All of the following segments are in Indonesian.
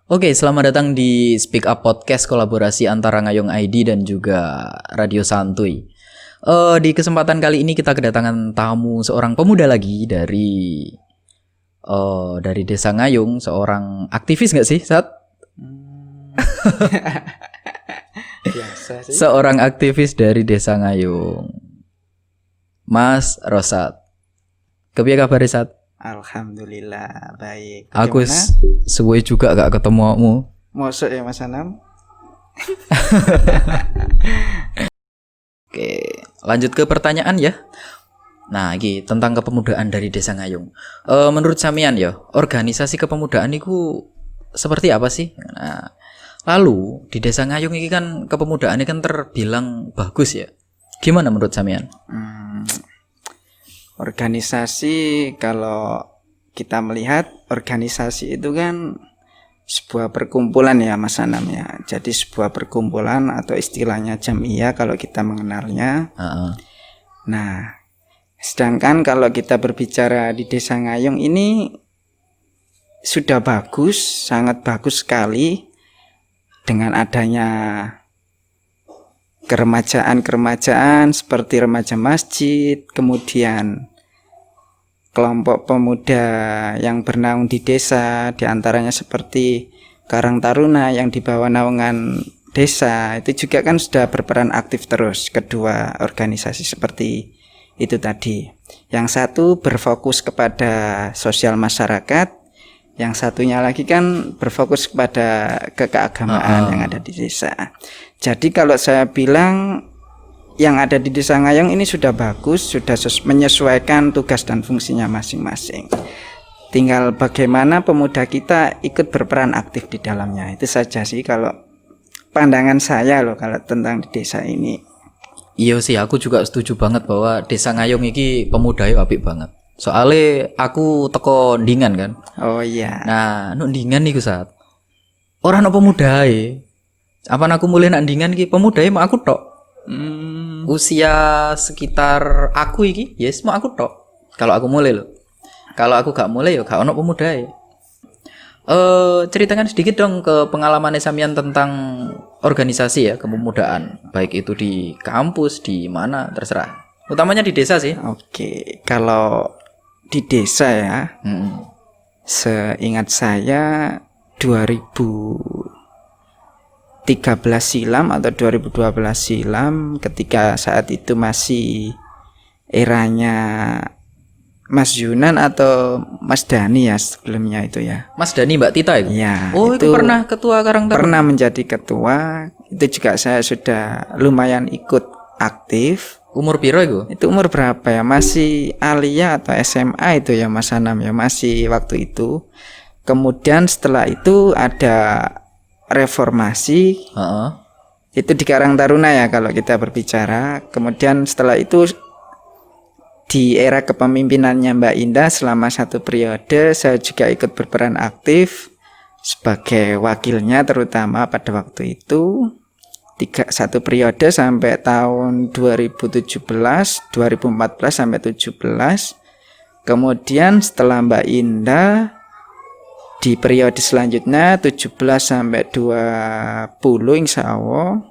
Oke, selamat datang di Speak Up Podcast kolaborasi antara Ngayong ID dan juga Radio Santuy. Di kesempatan kali ini kita kedatangan tamu seorang pemuda lagi dari Desa Ngayung, seorang aktivis nggak sih, Sat? Biasa sih. Seorang aktivis dari Desa Ngayung, Mas Rosat. Kepiye kabar, Sat? Alhamdulillah baik. Aku suwe juga gak ketemu kamu. Mosok ya Mas Anam. Oke, lanjut ke pertanyaan ya. Nah, iki tentang kepemudaan dari Desa Ngayung. Menurut sampean ya, organisasi kepemudaan itu seperti apa sih? Nah, lalu di Desa Ngayung ini kan kepemudaan ini kan terbilang bagus ya. Gimana menurut sampean? Organisasi, kalau kita melihat organisasi itu kan sebuah perkumpulan ya Mas Anam ya. Jadi sebuah perkumpulan atau istilahnya jamiyah kalau kita mengenalnya. Nah, sedangkan kalau kita berbicara di Desa Ngayung ini sudah bagus, sangat bagus sekali dengan adanya keremajaan seperti remaja masjid, kemudian kelompok pemuda yang bernaung di desa, diantaranya seperti Karang Taruna yang di bawah naungan desa, itu juga kan sudah berperan aktif terus. Kedua organisasi seperti itu tadi. Yang satu berfokus kepada sosial masyarakat, yang satunya lagi kan berfokus kepada keagamaan yang ada di desa. Jadi kalau saya bilang yang ada di Desa Ngayung ini sudah bagus, sudah menyesuaikan tugas dan fungsinya masing-masing. Tinggal bagaimana pemuda kita ikut berperan aktif di dalamnya. Itu saja sih kalau pandangan saya loh kalau tentang di desa ini. Iya sih, aku juga setuju banget bahwa Desa Ngayung ini pemudanya apik banget. Soalnya aku teko Ndingan kan. Oh iya. Nah, Ndingan niku saat orang pemudae. Apa aku mulai Ndingan iki pemudae mau aku tok. Usia sekitar aku iki, yes mau aku tok. Kalau aku mulai loh. Kalau aku gak mulai ya gak ono pemudae. Ceritakan sedikit dong ke pengalaman sampean tentang organisasi ya kepemudaan, baik itu di kampus, di mana terserah. Utamanya di desa sih. Oke, kalau di desa ya, seingat saya 2013 silam atau 2012 silam, ketika saat itu masih eranya Mas Yunan atau Mas Dani ya sebelumnya itu ya. Mas Dani Mbak Tita itu? Ya, oh itu pernah ketua Karang Taruna? Pernah menjadi ketua, itu juga saya sudah lumayan ikut aktif. Umur piro itu? Itu umur berapa ya? Masih alia atau SMA itu ya Mas Anam ya, masih waktu itu. Kemudian setelah itu ada reformasi. Itu di Karang Taruna ya kalau kita berbicara. Kemudian setelah itu di era kepemimpinannya Mbak Indah selama 1 periode saya juga ikut berperan aktif sebagai wakilnya, terutama pada waktu itu 1 periode sampai tahun 2014 sampai 17. Kemudian setelah Mbak Indah di periode selanjutnya 17 sampai 20 insya Allah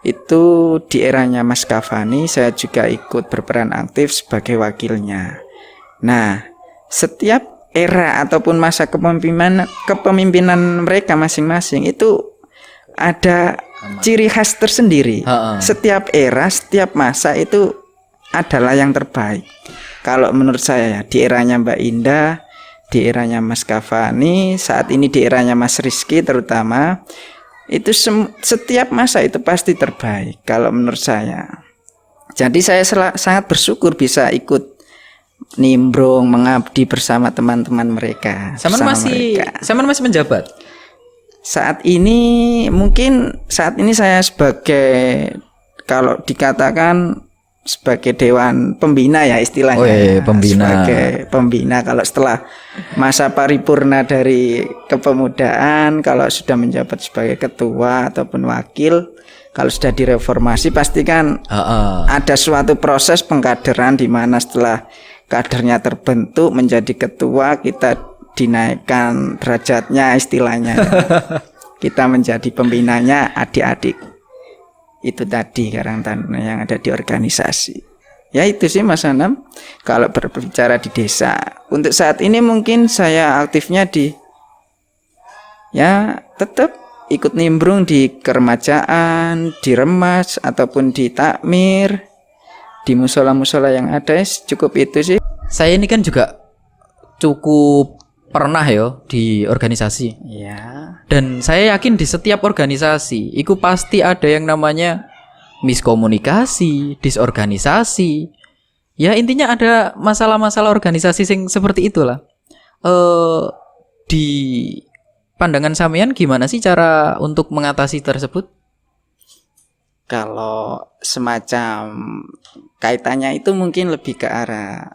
itu di eranya Mas Kafani saya juga ikut berperan aktif sebagai wakilnya. Nah, setiap era ataupun masa kepemimpinan mereka masing-masing itu ada ciri khas tersendiri. Setiap era, setiap masa itu adalah yang terbaik. Kalau menurut saya ya, di eranya Mbak Indah, di eranya Mas Kafani, saat ini di eranya Mas Rizky terutama, itu setiap masa itu pasti terbaik kalau menurut saya. Jadi saya sangat bersyukur bisa ikut nimbrung mengabdi bersama teman-teman mereka. Sama masih menjabat? Saat ini saya sebagai, kalau dikatakan sebagai dewan pembina ya istilahnya. Oh iya, pembina. Sebagai pembina kalau setelah masa paripurna dari kepemudaan, kalau sudah menjabat sebagai ketua ataupun wakil, kalau sudah direformasi pasti kan ada suatu proses pengkaderan di mana setelah kadernya terbentuk menjadi ketua, kita dinaikkan derajatnya istilahnya. Kita menjadi pembinanya adik-adik. Itu tadi Karang Taruna yang ada di organisasi. Ya itu sih Mas Anam. Kalau berbicara di desa, untuk saat ini mungkin saya aktifnya tetap ikut nimbrung di keremajaan, di remas ataupun di takmir, di musola-musola yang ada. Cukup itu sih. Saya ini kan juga cukup pernah di organisasi. Ya. Dan saya yakin di setiap organisasi itu pasti ada yang namanya miskomunikasi, disorganisasi. Ya intinya ada masalah-masalah organisasi yang seperti itulah. Di pandangan sampean gimana sih cara untuk mengatasi tersebut? Kalau semacam kaitannya itu mungkin lebih ke arah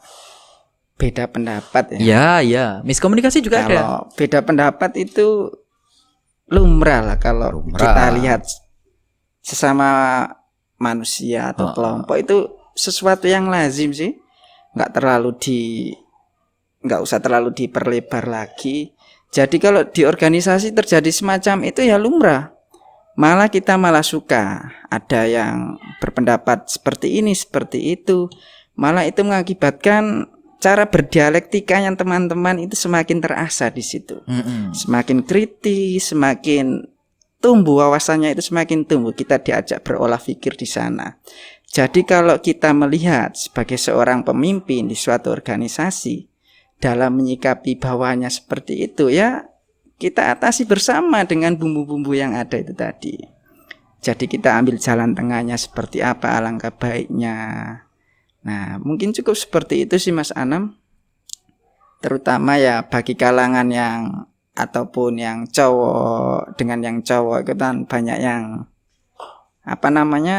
beda pendapat ya. Ya, miskomunikasi juga ada. Kalau beda pendapat itu lumrah lah kalau kita lihat sesama manusia atau kelompok itu sesuatu yang lazim sih. Nggak usah terlalu diperlebar lagi. Jadi kalau di organisasi terjadi semacam itu ya lumrah. Malah kita suka ada yang berpendapat seperti ini, seperti itu. Malah itu mengakibatkan cara berdialektikanya teman-teman itu semakin terasa di situ. Semakin kritis, semakin tumbuh wawasannya itu semakin tumbuh. Kita diajak berolah pikir di sana. Jadi kalau kita melihat sebagai seorang pemimpin di suatu organisasi dalam menyikapi bawahannya seperti itu ya kita atasi bersama dengan bumbu-bumbu yang ada itu tadi. Jadi kita ambil jalan tengahnya seperti apa alangkah baiknya. Nah, mungkin cukup seperti itu sih Mas Anam. Terutama ya bagi kalangan yang ataupun yang cowok dengan yang cowok itu kan banyak yang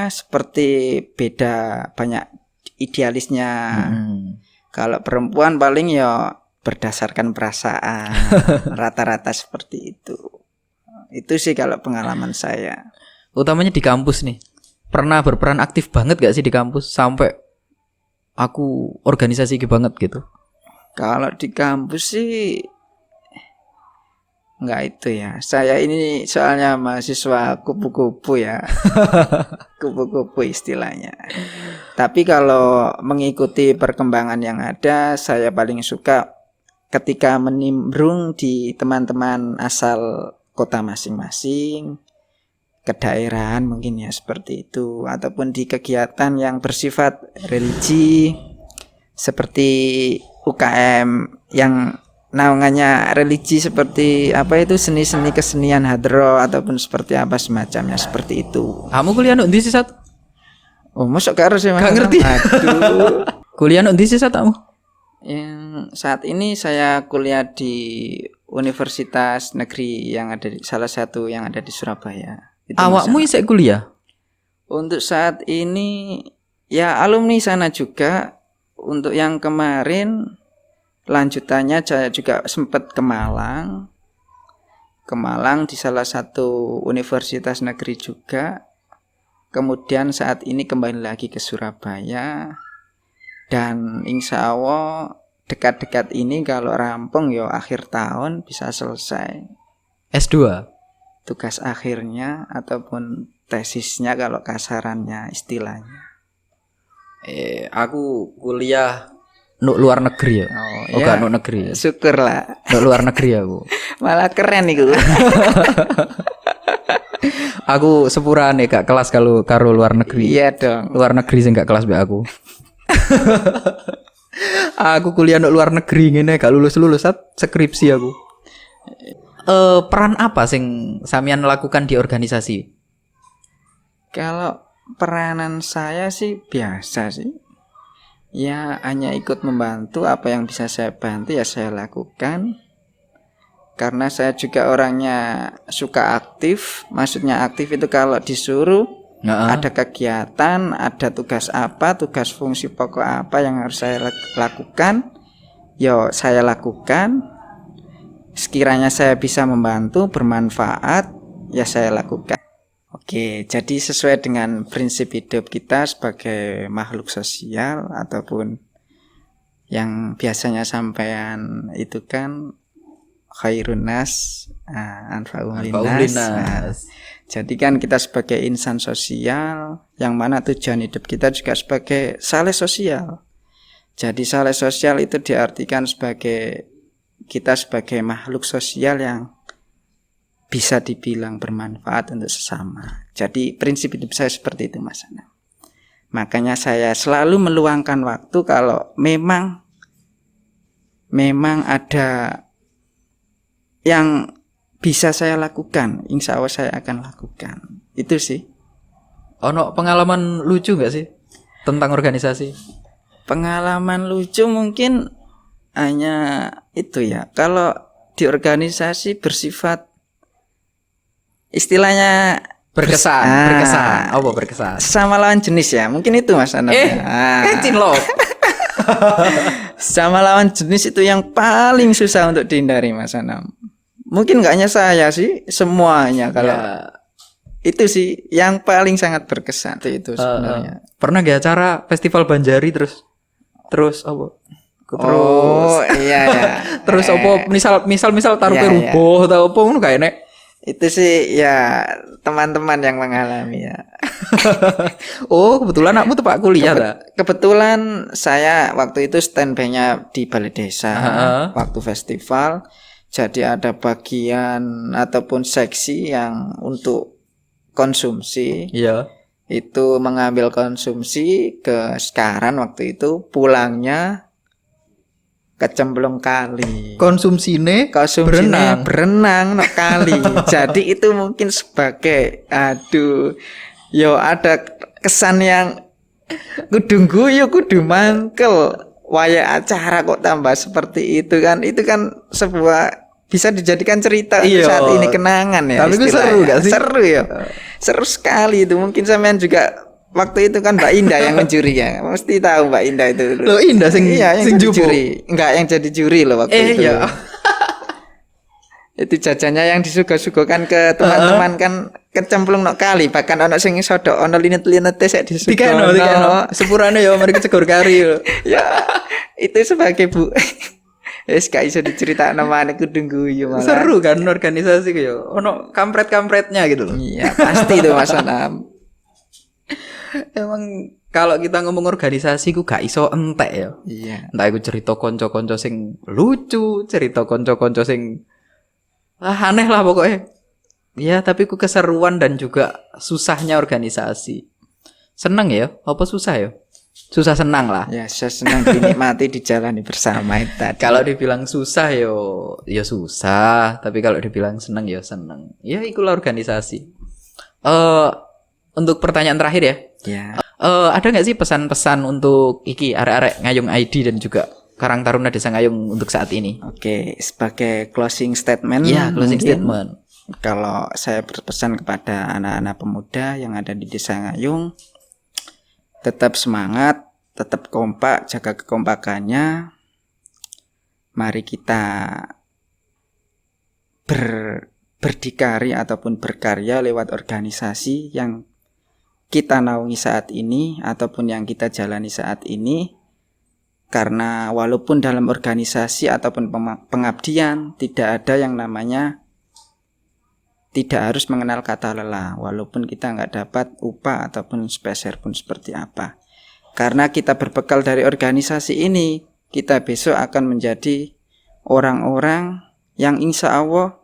seperti beda, banyak idealisnya. Kalau perempuan paling ya berdasarkan perasaan, rata-rata seperti itu. Itu sih kalau pengalaman saya. Utamanya di kampus nih. Pernah berperan aktif banget gak sih di kampus sampai aku organisasi banget gitu? Kalau di kampus sih enggak itu ya. Saya ini soalnya mahasiswa kupu-kupu ya. Kupu-kupu istilahnya. Tapi kalau mengikuti perkembangan yang ada, saya paling suka ketika menimbrung di teman-teman asal kota masing-masing, kedaerahan mungkin ya seperti itu, ataupun di kegiatan yang bersifat religi seperti UKM yang naungannya religi seperti seni-seni kesenian hadroh ataupun seperti apa semacamnya seperti itu. Kamu kuliah ndi sih Sat? Oh, masuk ke arus ya Mas? Gak ngerti. Aduh. Kuliah ndi sih Sat kamu? Yang saat ini saya kuliah di Universitas Negeri yang ada di salah satu yang ada di Surabaya. Awakmu isek kuliah? Untuk saat ini ya alumni sana juga. Untuk yang kemarin lanjutannya saya juga sempat ke Malang. Ke Malang di salah satu universitas negeri juga. Kemudian saat ini kembali lagi ke Surabaya. Dan insya Allah dekat-dekat ini kalau rampung ya akhir tahun bisa selesai S2 tugas akhirnya ataupun tesisnya kalau kasarannya istilahnya. Aku kuliah luar negeri ya. Gak negeri. Syukurlah. Luar negeri aku. Malah keren iku. Aku sepurane gak kelas karo luar negeri. Iya dong. Luar negeri sing gak kelas be aku. Aku kuliah luar negeri ngene gak lulus skripsi aku. Peran apa sing sampean lakukan di organisasi? Kalau peranan saya sih biasa sih. Ya hanya ikut membantu apa yang bisa saya bantu ya saya lakukan. Karena saya juga orangnya suka aktif. Maksudnya aktif itu kalau disuruh ada kegiatan, ada tugas apa, tugas fungsi pokok apa yang harus saya lakukan, yo saya lakukan. Sekiranya saya bisa membantu, bermanfaat, ya saya lakukan. Oke, jadi sesuai dengan prinsip hidup kita sebagai makhluk sosial ataupun yang biasanya sampean itu kan khairun nas anfa'uhum Anfa'uhum linnas. linnas. Jadi kan kita sebagai insan sosial, yang mana tujuan hidup kita juga sebagai saleh sosial. Jadi saleh sosial itu diartikan sebagai kita sebagai makhluk sosial yang bisa dibilang bermanfaat untuk sesama. Jadi prinsip hidup saya seperti itu, Mas Anam. Makanya saya selalu meluangkan waktu kalau memang ada yang bisa saya lakukan, insya Allah saya akan lakukan. Itu sih. Ono pengalaman lucu nggak sih tentang organisasi? Pengalaman lucu mungkin hanya itu ya. Kalau di organisasi bersifat istilahnya Berkesan. Apa berkesan? sama lawan jenis ya. Mungkin itu Mas Anam. Kecil loh. Sama lawan jenis itu yang paling susah untuk dihindari, Mas Anam. Mungkin nggak hanya saya sih, semuanya kalau itu sih yang paling sangat berkesan itu sebenarnya. Pernah gak acara festival Banjari terus apa? Iya ya. Terus apa misal taruh rubuh atau apa ngono kayak nek. Itu sih ya teman-teman yang mengalami ya. Oh, kebetulan anakmu tuh Pak kuliah dah. Kebetulan saya waktu itu standby-nya di balai desa waktu festival. Jadi ada bagian ataupun seksi yang untuk konsumsi. Iya. Itu mengambil konsumsi ke Sekaran waktu itu, pulangnya kecemplung kali. Konsumsine berenang no kali. Jadi itu mungkin sebagai yo ada kesan yang kudu guyu kudu mangkel waya acara kok tambah seperti itu kan. Itu kan sebuah bisa dijadikan cerita saat ini, kenangan ya. Tapi itu seru gak sih? Seru ya. Seru sekali itu. Mungkin sampean juga waktu itu kan Mbak Indah yang mencuri ya. Mesti tahu Mbak Indah itu. Loh, Indah sing juri. Enggak, yang jadi juri loh waktu itu. Iya. Itu jajannya yang disuguh-suguhkan ke teman-teman kan kecemplung nok kali, bahkan ono sing sodok ono linet-linete sik disuguh. Dikano. Sepurane ya mari kecegur kari lho. Ya. Itu sebagai Bu. Wis gak iso diceritakno maneh kudu guyu malah. Seru kan organisasi ku ya. Ono kampret-kampretnya gitu loh. Iya, pasti itu Mas Anam. Emang kalau kita ngomong organisasi ku gak iso entek ya. Iya. Entah iku cerita kanca-kanca sing lucu, cerita kanca-kanca sing aneh lah pokoknya. Ya, tapi ku keseruan dan juga susahnya organisasi. Seneng ya? Apa susah ya? Susah senang lah. Ya, saya senang dinikmati dijalani bersama itu tadi. Kalau dibilang susah ya susah, tapi kalau dibilang seneng ya seneng. Ya ikulah organisasi. Untuk pertanyaan terakhir ya. Ya. Ada nggak sih pesan-pesan untuk iki arek-arek Ngayung ID dan juga Karang Taruna Desa Ngayung untuk saat ini? Oke, sebagai closing statement. Ya, closing statement. Kalau saya berpesan kepada anak-anak pemuda yang ada di Desa Ngayung, tetap semangat, tetap kompak, jaga kekompakannya. Mari kita berdikari ataupun berkarya lewat organisasi yang kita naungi saat ini ataupun yang kita jalani saat ini. Karena walaupun dalam organisasi ataupun pengabdian tidak ada yang namanya tidak harus mengenal kata lelah, walaupun kita nggak dapat upah ataupun spesial pun seperti apa. Karena kita berbekal dari organisasi ini, kita besok akan menjadi orang-orang yang insya Allah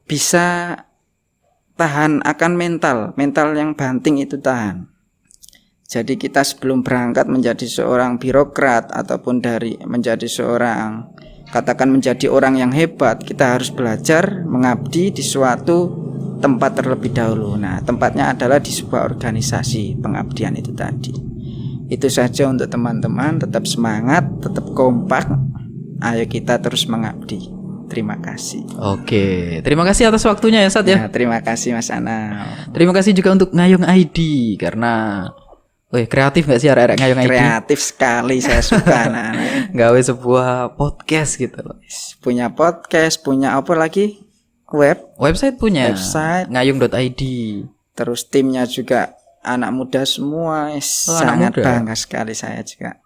bisa tahan akan mental yang banting itu tahan. Jadi kita sebelum berangkat menjadi seorang birokrat ataupun menjadi seorang, katakan menjadi orang yang hebat, kita harus belajar mengabdi di suatu tempat terlebih dahulu. Nah, tempatnya adalah di sebuah organisasi pengabdian itu tadi. Itu saja untuk teman-teman, tetap semangat, tetap kompak. Ayo kita terus mengabdi. Terima kasih. Oke, terima kasih atas waktunya ya Sat ya. Nah, terima kasih Mas Anam. Terima kasih juga untuk Ngayung ID karena kreatif gak sih arek-arek Ngayung ID? Kreatif sekali, saya suka gawe sebuah podcast gitu loh. Punya podcast, punya apa lagi? Website punya. Website ngayung.id. Terus timnya juga anak muda semua. Sangat bangga sekali saya juga.